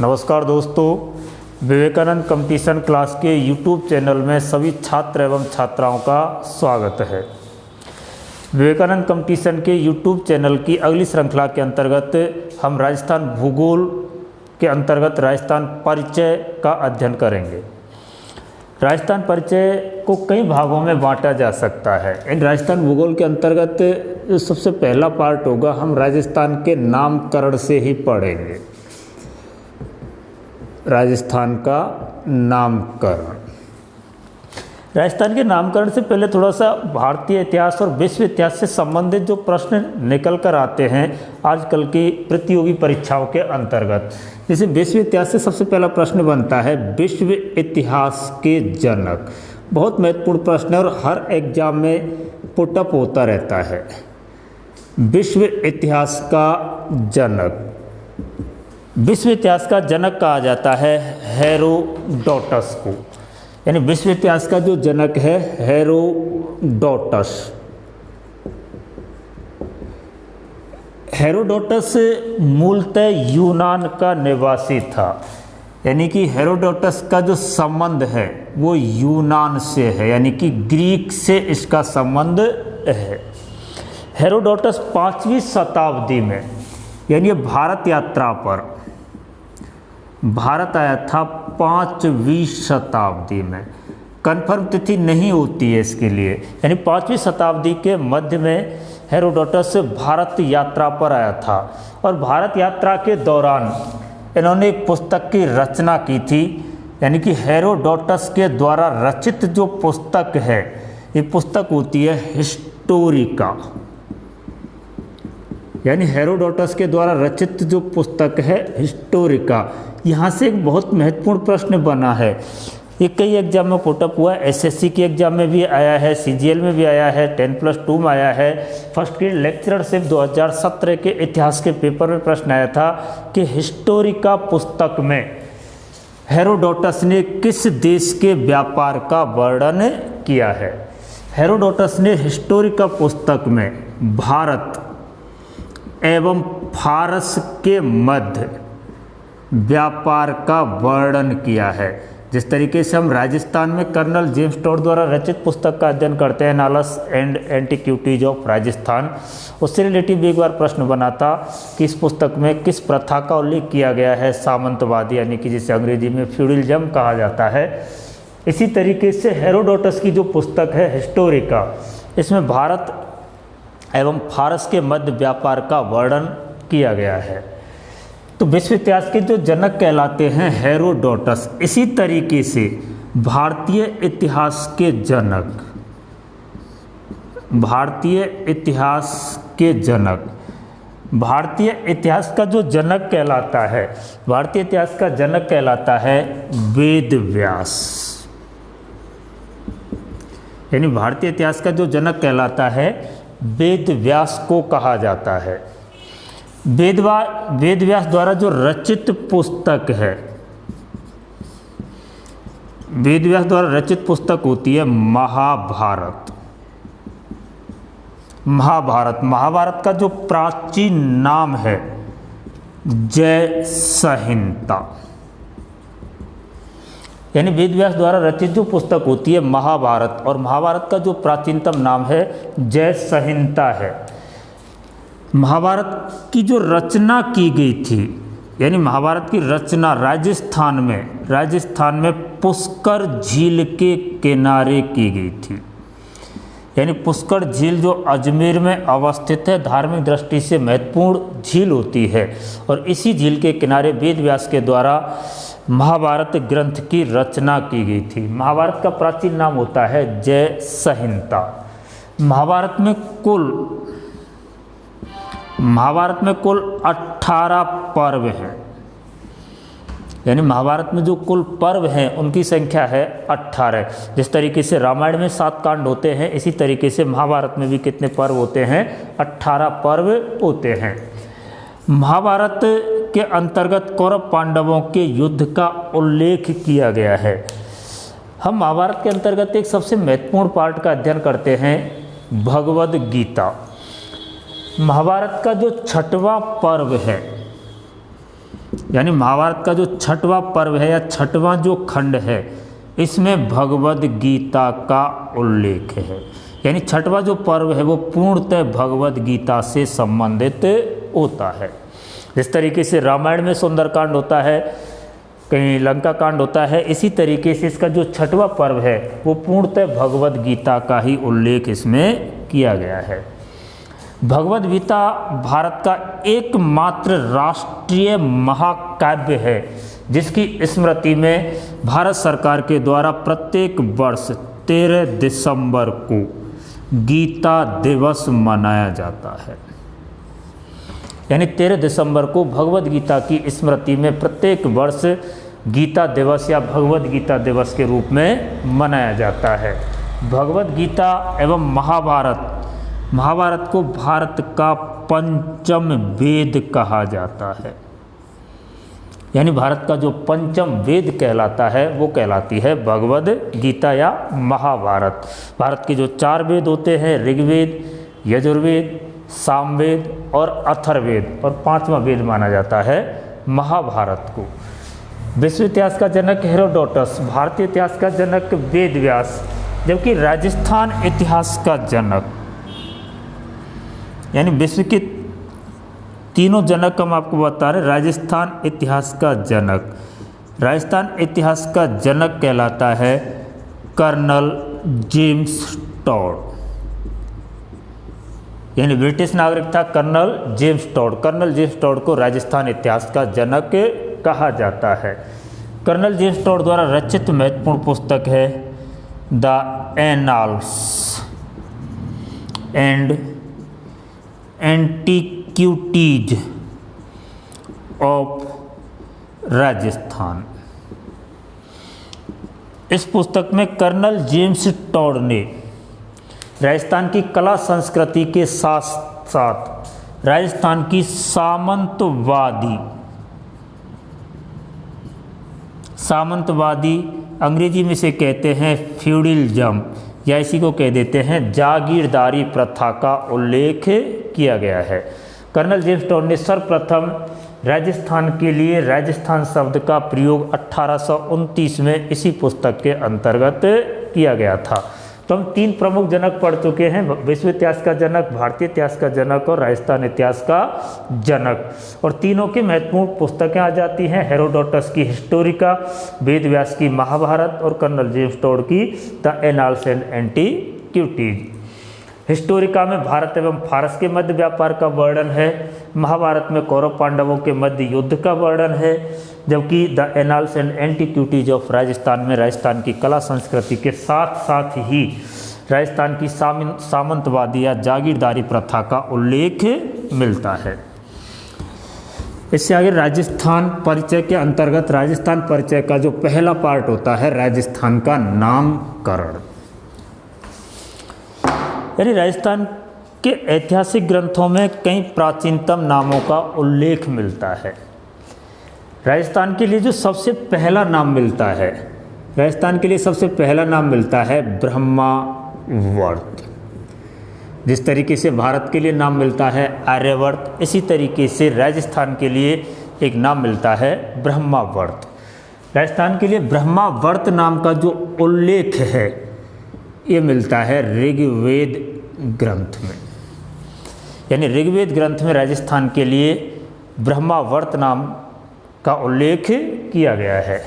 नमस्कार दोस्तों, Vivekananda competition class के YouTube चैनल में सभी छात्र एवं छात्राओं का स्वागत है। विवेकानंद कंपटीशन के YouTube चैनल की अगली श्रृंखला के अंतर्गत हम राजस्थान भूगोल के अंतर्गत राजस्थान परिचय का अध्ययन करेंगे। राजस्थान परिचय को कई भागों में बांटा जा सकता है। इन राजस्थान भूगोल के अंतर्गत जो सबसे पहला पार्ट होगा, हम राजस्थान के नामकरण से ही पढ़ेंगे। राजस्थान का नामकरण। राजस्थान के नामकरण से पहले थोड़ा सा भारतीय इतिहास और विश्व इतिहास से संबंधित जो प्रश्न निकल कर आते हैं आजकल की प्रतियोगी परीक्षाओं के अंतर्गत। जैसे विश्व इतिहास से सबसे पहला प्रश्न बनता है, विश्व इतिहास के जनक। बहुत महत्वपूर्ण प्रश्न है और हर एग्जाम में पुटअप होता रहता है। विश्व इतिहास का जनक। विश्व इतिहास का जनक कहा जाता है हेरोडोटस को, यानी विश्व इतिहास का जो जनक है हेरोडोटस। हेरोडोटस मूलतः यूनान का निवासी था, यानी कि हेरोडोटस का जो संबंध है वो यूनान से है, यानी कि ग्रीक से इसका संबंध है। हेरोडोटस 5वीं शताब्दी में, यानी भारत यात्रा पर भारत आया था 5वीं शताब्दी में। कन्फर्म तिथि नहीं होती है इसके लिए, यानी 5वीं शताब्दी के मध्य में हेरोडोटस भारत यात्रा पर आया था और भारत यात्रा के दौरान इन्होंने एक पुस्तक की रचना की थी, यानी कि हेरोडोटस के द्वारा रचित जो पुस्तक है, ये पुस्तक होती है हिस्टोरिका। यानी हेरोडोटस के द्वारा रचित जो पुस्तक है हिस्टोरिका। यहाँ से एक बहुत महत्वपूर्ण प्रश्न बना है, ये कई एग्जाम में पुटअप हुआ है। एसएससी के एग्जाम में भी आया है, सीजीएल में भी आया है, 10+2 में आया है। फर्स्ट ग्रेड लेक्चरशिप 2017 के इतिहास के पेपर में प्रश्न आया था कि हिस्टोरिका पुस्तक में हेरोडोटस ने किस देश के व्यापार का वर्णन किया है। हेरोडोटस ने हिस्टोरिका पुस्तक में भारत एवं फारस के मध्य व्यापार का वर्णन किया है। जिस तरीके से हम राजस्थान में कर्नल जेम्स टॉड द्वारा रचित पुस्तक का अध्ययन करते हैं, एनालस एंड एंटीक्विटीज ऑफ राजस्थान, उससे रिलेटिव एक बार प्रश्न बना था कि इस पुस्तक में किस प्रथा का उल्लेख किया गया है, सामंतवादी, यानी कि जिसे अंग्रेजी में फ्यूडलिज्म कहा जाता है। इसी तरीके से हेरोडोटस की जो पुस्तक है हिस्टोरिका, इसमें भारत एवं फारस के मध्य व्यापार का वर्णन किया गया है। तो विश्व इतिहास के जो जनक कहलाते हैं हेरोडोटस। इसी तरीके से भारतीय इतिहास के जनक, भारतीय इतिहास के जनक, भारतीय इतिहास का जो जनक कहलाता है, भारतीय इतिहास का जनक कहलाता है वेद व्यास। यानी भारतीय इतिहास का जो जनक कहलाता है वेद व्यास को कहा जाता है। वेद व्यास द्वारा जो रचित पुस्तक है, वेद व्यास द्वारा रचित पुस्तक होती है महाभारत। महाभारत का जो प्राचीन नाम है जय संहिता। यानी वेद व्यास द्वारा रचित जो पुस्तक होती है महाभारत, और महाभारत का जो प्राचीनतम नाम है जय संहिता है। महाभारत की जो रचना की गई थी, यानी महाभारत की रचना राजस्थान में पुष्कर झील के किनारे की गई थी। यानी पुष्कर झील जो अजमेर में अवस्थित है, धार्मिक दृष्टि से महत्वपूर्ण झील होती है, और इसी झील के किनारे वेद व्यास के द्वारा महाभारत ग्रंथ की रचना की गई थी। महाभारत का प्राचीन नाम होता है जय संहिता। महाभारत में कुल 18 पर्व हैं। यानी महाभारत में जो कुल पर्व हैं उनकी संख्या है 18। जिस तरीके से रामायण में 7 कांड होते हैं, इसी तरीके से महाभारत में भी कितने पर्व होते हैं? 18 पर्व होते हैं। महाभारत के अंतर्गत कौरव पांडवों के युद्ध का उल्लेख किया गया है। हम महाभारत के अंतर्गत एक सबसे महत्वपूर्ण पार्ट का अध्ययन करते हैं, भगवद गीता। महाभारत का जो 6वां पर्व है यानी महाभारत का जो छठवां पर्व है या छठवां जो खंड है इसमें भगवद गीता का उल्लेख है। यानी छठवां जो पर्व है वो पूर्णतः भगवद गीता से संबंधित होता है। जिस तरीके से रामायण में सुंदरकांड होता है, कहीं लंका कांड होता है, इसी तरीके से इसका जो छठवां पर्व है वो पूर्णतः भगवद गीता का ही उल्लेख इसमें किया गया है। भगवद गीता भारत का एकमात्र राष्ट्रीय महाकाव्य है जिसकी स्मृति में भारत सरकार के द्वारा प्रत्येक वर्ष 13 दिसंबर को गीता दिवस मनाया जाता है। यानी 13 दिसंबर को भगवद गीता की स्मृति में प्रत्येक वर्ष गीता दिवस या भगवद गीता दिवस के रूप में मनाया जाता है। भगवद गीता एवं महाभारत को भारत का पंचम वेद कहा जाता है। यानी भारत का जो पंचम वेद कहलाता है वो कहलाती है भगवद गीता या महाभारत। भारत के जो 4 वेद होते हैं, ऋग्वेद, यजुर्वेद, सामवेद और अथर्ववेद, और 5वां वेद माना जाता है महाभारत को। विश्व इतिहास का जनक हेरोडोटस, भारतीय इतिहास का जनक वेद व्यास, जबकि राजस्थान इतिहास का जनक, यानी विश्व के तीनों जनक हम आपको बता रहे। राजस्थान इतिहास का जनक कहलाता है कर्नल जेम्स टॉड। यानी ब्रिटिश नागरिक था Colonel James Tod. Colonel James Tod को राजस्थान इतिहास का जनक कहा जाता है। कर्नल जेम्स टॉड द्वारा रचित महत्वपूर्ण पुस्तक है the annals and antiquities of Rajasthan. इस पुस्तक में कर्नल जेम्स टॉड ने राजस्थान की कला संस्कृति के साथ साथ राजस्थान की सामंतवादी अंग्रेजी में से कहते हैं फ्यूडलिज्म, या इसी को कह देते हैं जागीरदारी प्रथा का उल्लेख किया गया है। कर्नल जेम्स टॉड ने सर्वप्रथम राजस्थान के लिए राजस्थान शब्द का प्रयोग 1829 में इसी पुस्तक के अंतर्गत किया गया था। तो हम 3 प्रमुख जनक पढ़ चुके हैं, विश्व इतिहास का जनक, भारतीय इतिहास का जनक और राजस्थान इतिहास का जनक। और तीनों की महत्वपूर्ण पुस्तकें आ जाती हैं, हेरोडोटस की हिस्टोरिका, वेद व्यास की महाभारत और कर्नल जेम्स टॉड की the annals and antiquities. Historica में भारत एवं फारस के मध्य व्यापार का वर्णन है, महाभारत में कौरव पांडवों के मध्य युद्ध का वर्णन है, जबकि the annals and antiquities of Rajasthan में राजस्थान की कला संस्कृति के साथ साथ ही राजस्थान की सामंतवादी या जागीरदारी प्रथा का उल्लेख मिलता है। इससे आगे राजस्थान परिचय के अंतर्गत राजस्थान परिचय का जो पहला पार्ट होता है राजस्थान का नामकरण। यानी राजस्थान के ऐतिहासिक ग्रंथों में कई प्राचीनतम नामों का उल्लेख मिलता है। राजस्थान के लिए जो सबसे पहला नाम मिलता है, राजस्थान के लिए सबसे पहला नाम मिलता है ब्रह्मावर्त। जिस तरीके से भारत के लिए नाम मिलता है आर्यवर्त, इसी तरीके से राजस्थान के लिए एक नाम मिलता है ब्रह्मावर्त। राजस्थान के लिए ब्रह्मावर्त नाम का जो उल्लेख है ये मिलता है ऋग्वेद ग्रंथ में। यानी ऋग्वेद ग्रंथ में राजस्थान के लिए ब्रह्मावर्त नाम का उल्लेख किया गया है।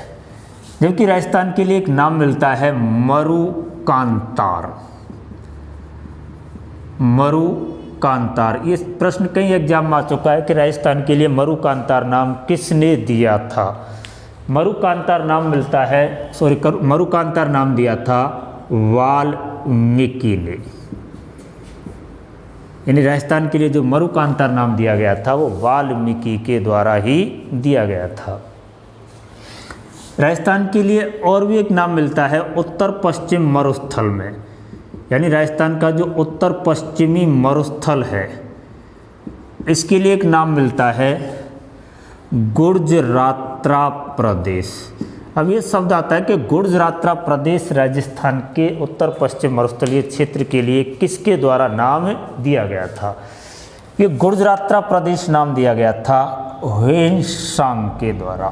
जबकि राजस्थान के लिए एक नाम मिलता है मरुकांतार। ये प्रश्न कई एग्जाम में आ चुका है कि राजस्थान के लिए मरुकांतार नाम किसने दिया था। मरुकांतार नाम दिया था वाल्मीकि ने। यानी राजस्थान के लिए जो मरुकांतार नाम दिया गया था वो वाल्मीकि के द्वारा ही दिया गया था। राजस्थान के लिए और भी एक नाम मिलता है उत्तर पश्चिम मरुस्थल में। यानी राजस्थान का जो उत्तर पश्चिमी मरुस्थल है इसके लिए एक नाम मिलता है गुर्जरात्रा प्रदेश। अब ये शब्द आता है कि गुर्जरात्रा प्रदेश राजस्थान के उत्तर पश्चिम मरुस्थलीय क्षेत्र के लिए किसके द्वारा नाम दिया गया था। ये गुर्जरात्रा प्रदेश नाम दिया गया था ह्वेनसांग के द्वारा,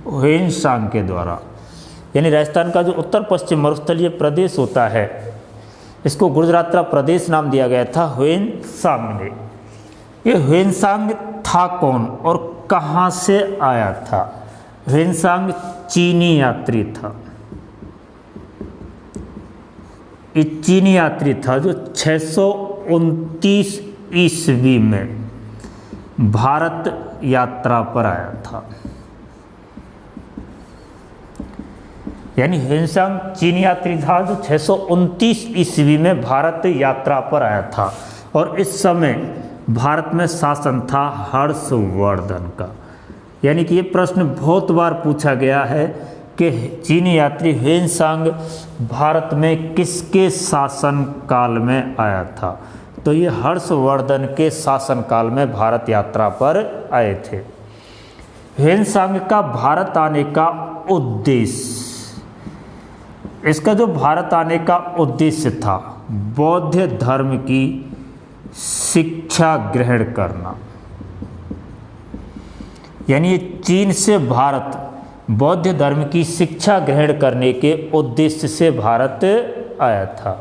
ह्वेनसांग के द्वारा। यानी राजस्थान का जो उत्तर पश्चिम मरुस्थलीय प्रदेश होता है इसको गुर्जरात्रा प्रदेश नाम दिया गया था ह्वेनसांग ने। ये ह्वेनसांग था कौन और कहाँ से आया था? ह्वेनसांग चीनी यात्री था। ये चीनी यात्री था जो 629 ईस्वी में भारत यात्रा पर आया था। यानी ह्वेनसांग चीनी यात्री था जो 629 ईस्वी में भारत यात्रा पर आया था और इस समय भारत में शासन था हर्षवर्धन का। यानी कि ये प्रश्न बहुत बार पूछा गया है कि चीनी यात्री ह्वेनसांग भारत में किसके शासन काल में आया था? तो ये हर्षवर्धन के शासन काल में भारत यात्रा पर आए थे। ह्वेनसांग का भारत आने का उद्देश्य, इसका जो भारत आने का उद्देश्य था बौद्ध धर्म की शिक्षा ग्रहण करना। यानी चीन से भारत बौद्ध धर्म की शिक्षा ग्रहण करने के उद्देश्य से भारत आया था।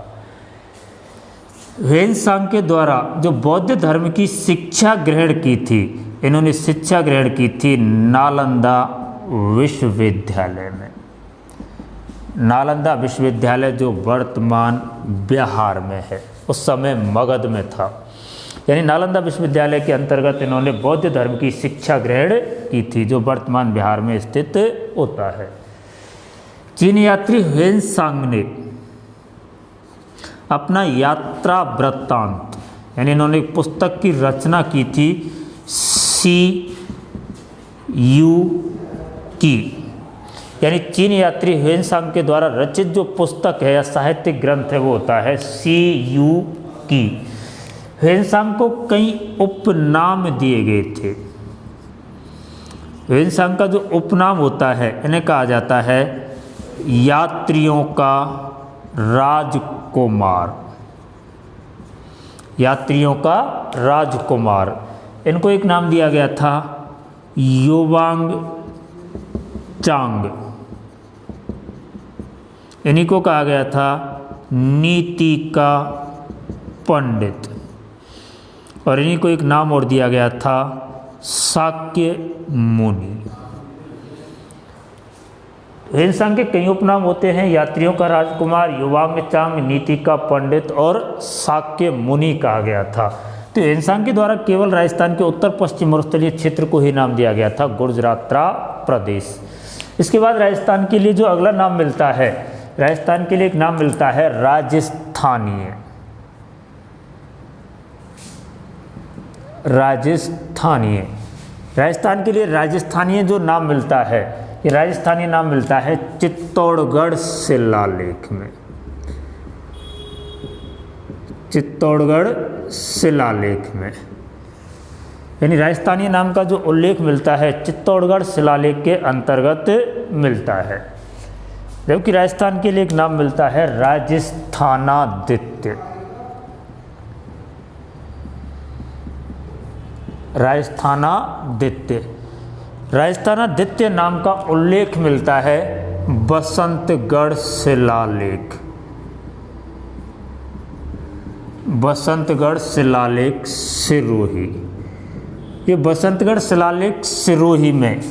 ह्वेनसांग के द्वारा जो बौद्ध धर्म की शिक्षा ग्रहण की थी, इन्होंने शिक्षा ग्रहण की थी नालंदा विश्वविद्यालय में। नालंदा विश्वविद्यालय जो वर्तमान बिहार में है, उस समय मगध में था। यानी नालंदा विश्वविद्यालय के अंतर्गत इन्होंने बौद्ध धर्म की शिक्षा ग्रहण की थी जो वर्तमान बिहार में स्थित होता है। चीनी यात्री ह्वेनसांग ने अपना यात्रा वृत्तांत, यानी इन्होंने एक पुस्तक की रचना की थी CU की। यानी चीनी यात्री ह्वेनसांग के द्वारा रचित जो पुस्तक है या साहित्यिक ग्रंथ है वो होता है CU की। ह्वेनसांग को कई उपनाम दिए गए थे। ह्वेनसांग का जो उपनाम होता है इन्हें कहा जाता है यात्रियों का राजकुमार, यात्रियों का राजकुमार। इनको एक नाम दिया गया था योवांग चांग। इन्हीं को कहा गया था नीति का पंडित और इन्हीं को एक नाम और दिया गया था शाक्य मुनि। ह्वेनसांग के कई उपनाम होते हैं, यात्रियों का राजकुमार, युवांग चांग, नीति का पंडित और शाक्य मुनि कहा गया था। तो ह्वेनसांग के द्वारा केवल राजस्थान के उत्तर पश्चिम मरुस्थलीय क्षेत्र को ही नाम दिया गया था गुर्जरात्रा प्रदेश। इसके बाद राजस्थान के लिए जो अगला नाम मिलता है, राजस्थान के लिए एक नाम मिलता है राजस्थानीय। राजस्थानीय, राजस्थान के लिए राजस्थानीय जो नाम मिलता है, ये राजस्थानी नाम मिलता है चित्तौड़गढ़ शिलालेख में। चित्तौड़गढ़ शिलालेख में, यानी राजस्थानी नाम का जो उल्लेख मिलता है चित्तौड़गढ़ शिलालेख के अंतर्गत मिलता है। जबकि राजस्थान के लिए एक नाम मिलता है राजस्थानादित्य। राजस्थानादित्य, राजस्थानादित्य नाम का उल्लेख मिलता है बसंतगढ़ शिलालेख। बसंतगढ़ शिलालेख सिरोही, ये बसंतगढ़ शिलालेख सिरोही में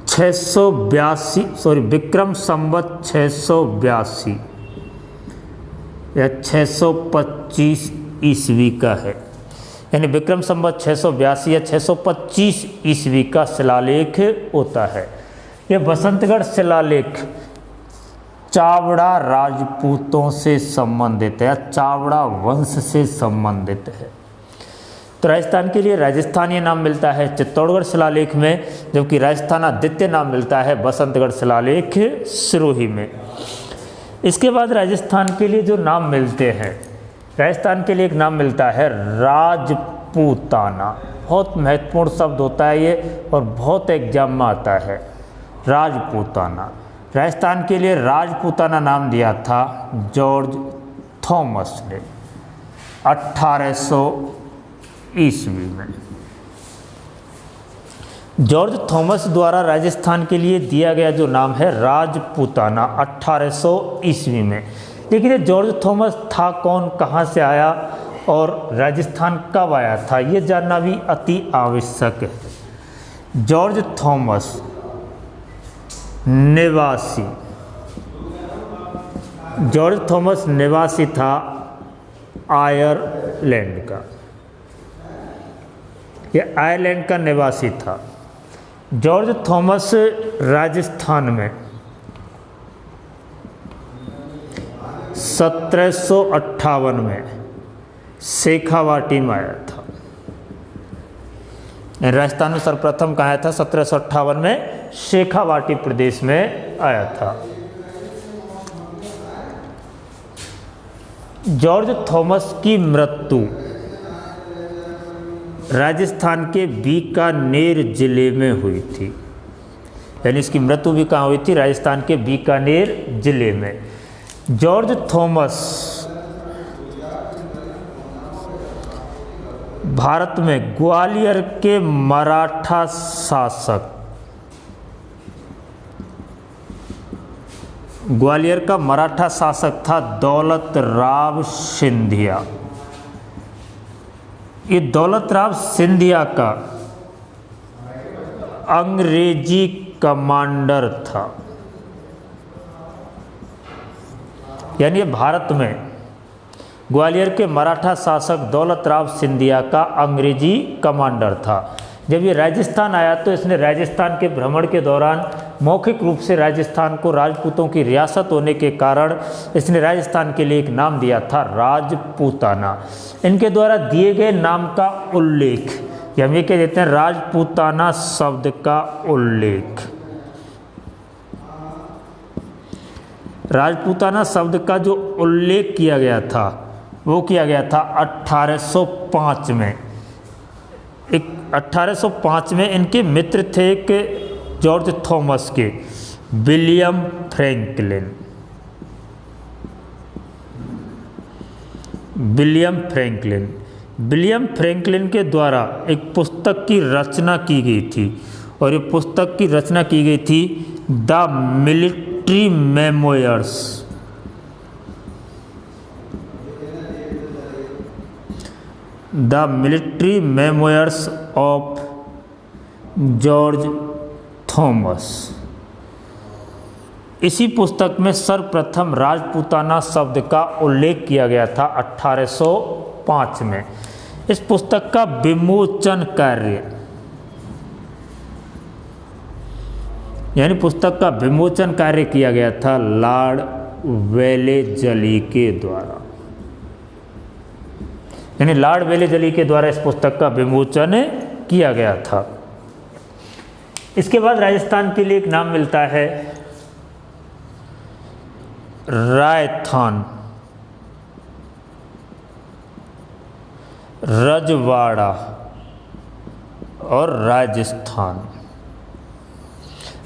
682 विक्रम संवत 682 या 625 ईस्वी का है। यानी विक्रम संवत 682 या 625 ईस्वी का शिलालेख होता है। यह बसंतगढ़ शिलालेख चावड़ा राजपूतों से संबंधित है या चावड़ा वंश से संबंधित है। तो राजस्थान के लिए राजस्थानीय नाम मिलता है चित्तौड़गढ़ शिलालेख में, जबकि राजस्थानादित्य नाम मिलता है बसंतगढ़ शिलालेख सिरोही में। इसके बाद राजस्थान के लिए जो नाम मिलते हैं, राजस्थान के लिए एक नाम मिलता है राजपूताना। बहुत महत्वपूर्ण शब्द होता है ये और बहुत एग्जाम में आता है। राजपूताना, राजस्थान के लिए राजपूताना नाम दिया था जॉर्ज थॉमस ने। 1800 ईस्वी में। जॉर्ज थॉमस द्वारा राजस्थान के लिए दिया गया जो नाम है राजपूताना 1800 ईस्वी में। लेकिन ये जॉर्ज थॉमस था कौन, कहाँ से आया और राजस्थान कब आया था, ये जानना भी अति आवश्यक है। जॉर्ज थॉमस निवासी, जॉर्ज थॉमस निवासी था आयरलैंड का, ये आयरलैंड का निवासी था। जॉर्ज थॉमस राजस्थान में 1758 में शेखावाटी में आया था। राजस्थान में सर्वप्रथम कहाँ आया था? 1758 में शेखावाटी प्रदेश में आया था। जॉर्ज थॉमस की मृत्यु राजस्थान के बीकानेर जिले में हुई थी, यानी इसकी मृत्यु भी कहाँ हुई थी? राजस्थान के बीकानेर जिले में। जॉर्ज थॉमस भारत में ग्वालियर के मराठा शासक, ग्वालियर का मराठा शासक था दौलत राव सिंधिया। ये दौलत राव सिंधिया का अंग्रेजी कमांडर था, यानी भारत में ग्वालियर के मराठा शासक दौलत राव सिंधिया का अंग्रेजी कमांडर था। जब ये राजस्थान आया तो इसने राजस्थान के भ्रमण के दौरान मौखिक रूप से राजस्थान को राजपूतों की रियासत होने के कारण इसने राजस्थान के लिए एक नाम दिया था राजपूताना। इनके द्वारा दिए गए नाम का उल्लेख, या हम ये कह देते हैं राजपूताना शब्द का उल्लेख, राजपूताना शब्द का जो उल्लेख किया गया था वो किया गया था 1805 में। 1805 में इनके मित्र थे एक जॉर्ज थॉमस के, विलियम फ्रैंकलिन। विलियम फ्रैंकलिन के द्वारा एक पुस्तक की रचना की गई थी, और ये पुस्तक की रचना की गई थी the military memoirs. The military memoirs of George Thomas. इसी पुस्तक में सर्वप्रथम राजपूताना शब्द का उल्लेख किया गया था 1805 में। इस पुस्तक का विमोचन कार्य, यानी पुस्तक का विमोचन कार्य किया गया था लॉर्ड वेलेजली के द्वारा, यानी लॉर्ड वेलेजली के द्वारा इस पुस्तक का विमोचन किया गया था। इसके बाद राजस्थान के लिए एक नाम मिलता है रायथान, रजवाड़ा और राजस्थान।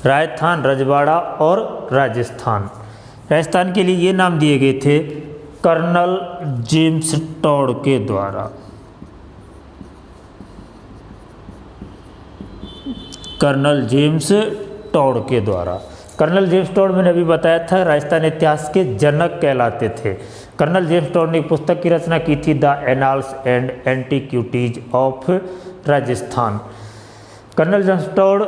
राजस्थान, रजवाड़ा और राजस्थान। राजस्थान के लिए ये नाम दिए गए थे कर्नल जेम्स टॉड के द्वारा। कर्नल जेम्स टॉड के द्वारा। कर्नल जेम्स टॉड मैंने अभी बताया था राजस्थान इतिहास के जनक कहलाते थे। कर्नल जेम्स टॉड ने एक पुस्तक की रचना की थी the annals and antiquities of Rajasthan. Colonel James Tod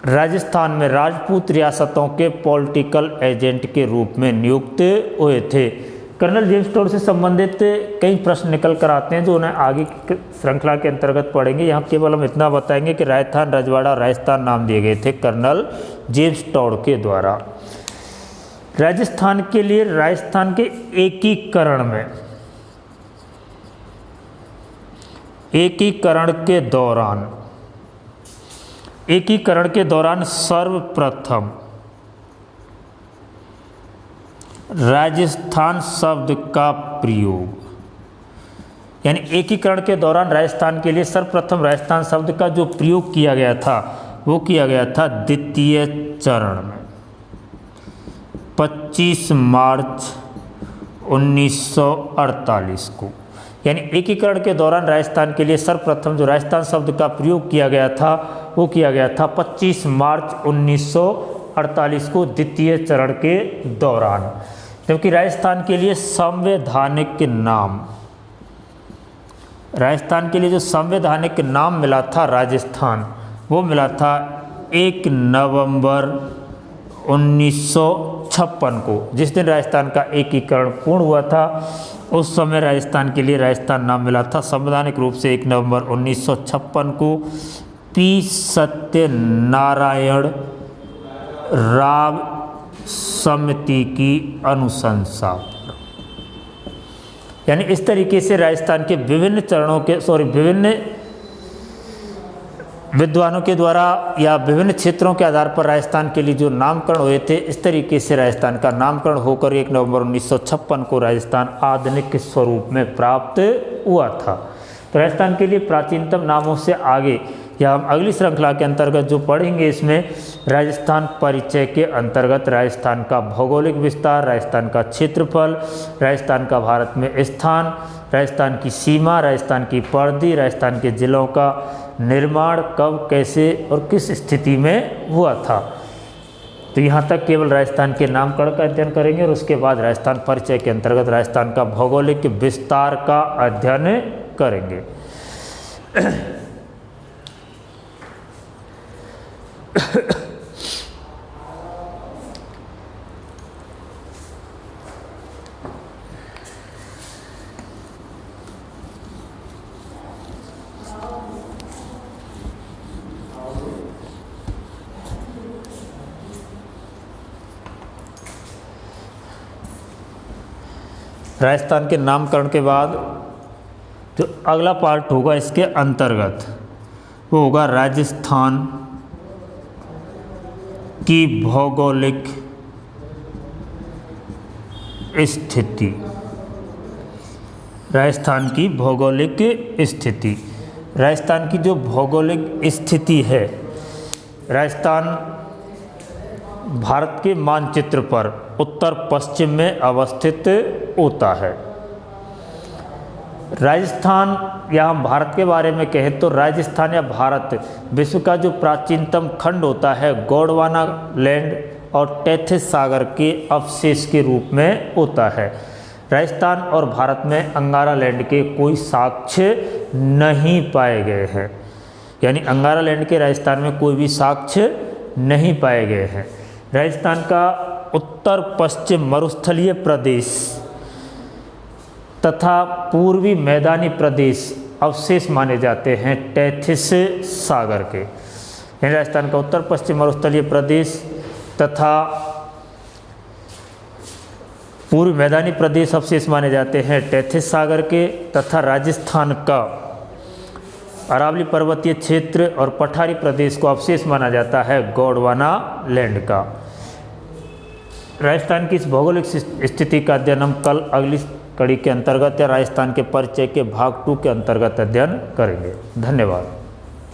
Rajasthan में राजपूत रियासतों के पॉलिटिकल एजेंट के रूप में नियुक्त हुए थे। कर्नल जेम्स टॉड से संबंधित कई प्रश्न निकल कर आते हैं जो उन्हें आगे की श्रृंखला के अंतर्गत पढ़ेंगे। यहाँ केवल हम इतना बताएंगे कि राजस्थान, रजवाड़ा, राजस्थान नाम दिए गए थे कर्नल जेम्स टॉड के द्वारा। राजस्थान के लिए राजस्थान के एकीकरण के दौरान सर्वप्रथम राजस्थान शब्द का प्रयोग, यानी एकीकरण के दौरान राजस्थान के लिए सर्वप्रथम राजस्थान शब्द का जो प्रयोग किया गया था वो किया गया था द्वितीय चरण में 25 मार्च 1948 को। यानी एकीकरण के दौरान राजस्थान के लिए सर्वप्रथम जो राजस्थान शब्द का प्रयोग किया गया था वो किया गया था 25 मार्च 1948 को द्वितीय चरण के दौरान। जबकि राजस्थान के लिए संवैधानिक नाम, राजस्थान के लिए जो संवैधानिक नाम मिला था राजस्थान, वो मिला था 1 नवंबर 1956 को, जिस दिन राजस्थान का एकीकरण पूर्ण हुआ था। उस समय राजस्थान के लिए राजस्थान नाम मिला था संवैधानिक रूप से 1 नवंबर 1956 को पी सत्यनारायण राव समिति की अनुशंसा पर। यानी इस तरीके से राजस्थान के विभिन्न चरणों के विभिन्न विद्वानों के द्वारा या विभिन्न क्षेत्रों के आधार पर राजस्थान के लिए जो नामकरण हुए थे, इस तरीके से राजस्थान का नामकरण होकर 1 नवंबर 1956 को राजस्थान आधुनिक स्वरूप में प्राप्त हुआ था। तो राजस्थान के लिए प्राचीनतम नामों से आगे या हम अगली श्रृंखला के अंतर्गत जो पढ़ेंगे, इसमें राजस्थान परिचय के अंतर्गत राजस्थान का भौगोलिक विस्तार, राजस्थान का क्षेत्रफल, राजस्थान का भारत में स्थान, राजस्थान की सीमा, राजस्थान की परिधि, राजस्थान के जिलों का निर्माण कब, कैसे और किस स्थिति में हुआ था। तो यहाँ तक केवल राजस्थान के नामकरण का अध्ययन करेंगे और उसके बाद राजस्थान परिचय के अंतर्गत राजस्थान का भौगोलिक विस्तार का अध्ययन करेंगे। राजस्थान के नामकरण के बाद जो अगला पार्ट होगा इसके अंतर्गत वो होगा राजस्थान की भौगोलिक स्थिति। राजस्थान की भौगोलिक स्थिति, राजस्थान की जो भौगोलिक स्थिति है, राजस्थान भारत के मानचित्र पर उत्तर पश्चिम में अवस्थित होता है। राजस्थान या हम भारत के बारे में कहें तो राजस्थान या भारत विश्व का जो प्राचीनतम खंड होता है गोंडवाना लैंड और टेथिस सागर के अवशेष के रूप में होता है। राजस्थान और भारत में अंगारा लैंड के कोई साक्ष्य नहीं पाए गए हैं, यानी अंगारा लैंड के राजस्थान में कोई भी साक्ष्य नहीं पाए गए हैं। राजस्थान का उत्तर पश्चिम मरुस्थलीय प्रदेश तथा पूर्वी मैदानी प्रदेश अवशेष माने जाते हैं टेथिस सागर के। यानी राजस्थान का उत्तर पश्चिम मरुस्थलीय प्रदेश तथा पूर्वी मैदानी प्रदेश अवशेष माने जाते हैं टेथिस सागर के, तथा राजस्थान का अरावली पर्वतीय क्षेत्र और पठारी प्रदेश को अवशेष माना जाता है गोंडवाना लैंड का। राजस्थान की इस भौगोलिक स्थिति का अध्ययन हम कल अगली कड़ी के अंतर्गत या राजस्थान के परिचय के भाग 2 के अंतर्गत अध्ययन करेंगे। धन्यवाद।